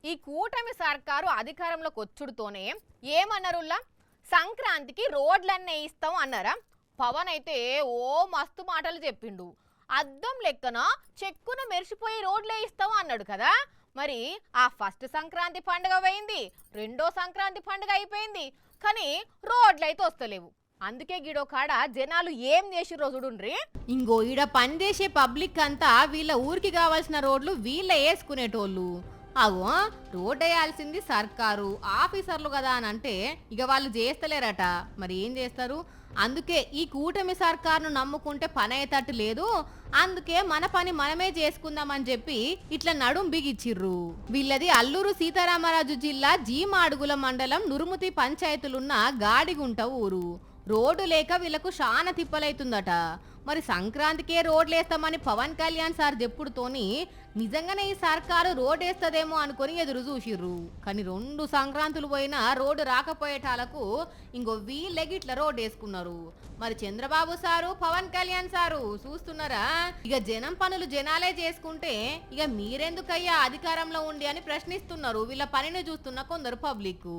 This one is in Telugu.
ఈ కూటమి సర్కారు అధికారంలోకి వచ్చుడుతోనే ఏమన్నారుల్లా సంక్రాంతికి రోడ్లన్నీ ఇస్తాం అన్నారా. పవన్ అయితే ఓ మస్తు మాటలు చెప్పిండు. అద్దం లెక్కన చెక్కున మెరిసిపోయి రోడ్లే ఇస్తాం అన్నాడు కదా. మరి ఆ ఫస్ట్ సంక్రాంతి పండుగ పోయింది, రెండో సంక్రాంతి పండుగ అయిపోయింది, కానీ రోడ్లైతే వస్తలేవు. అందుకే గిడో కాడ జనాలు ఏం చేసి రోజుడుండ్రి. ఇంకో ఈడ పనిచేసే పబ్లిక్ అంతా వీళ్ళ ఊరికి కావాల్సిన రోడ్లు వీళ్ళే వేసుకునేటోళ్ళు. అగో రోడ్ వేయాల్సింది సర్కారు ఆఫీసర్లు కదా అని అంటే ఇక వాళ్ళు చేస్తలేరట. మరి ఏం చేస్తారు? అందుకే ఈ కూటమి సర్కారును నమ్ముకుంటే పని అయ్యేటట్టు లేదు. అందుకే మన పని మనమే చేసుకుందామని చెప్పి ఇట్లా నడుం బిగిచ్చిర్రు. వీళ్ళది అల్లూరు సీతారామరాజు జిల్లా జీమాడుగుల మండలం నురుముతి పంచాయతీలున్న గాడిగుంట ఊరు. రోడ్డు లేక వీళ్ళకు చాలా తిప్పలైతుందట. మరి సంక్రాంతికే రోడ్లు వేస్తామని పవన్ కళ్యాణ్ సార్ చెప్పుడుతోని నిజంగానే ఈ సర్కారు రోడ్ వేస్తుందేమో అనుకుని ఎదురు చూసిర్రు. కానీ 2 సంక్రాంతులు పోయినా రోడ్డు రాకపోయేటాలకు ఇంకో వీళ్ళెగిట్ల రోడ్ వేసుకున్నారు. మరి చంద్రబాబు సారు పవన్ కళ్యాణ్ సారు చూస్తున్నారా? ఇక జనం పనులు జనాలే చేసుకుంటే ఇక మీరెందుకయ్యా అధికారంలో ఉండి అని ప్రశ్నిస్తున్నారు వీళ్ళ పనిని చూస్తున్న కొందరు పబ్లిక్.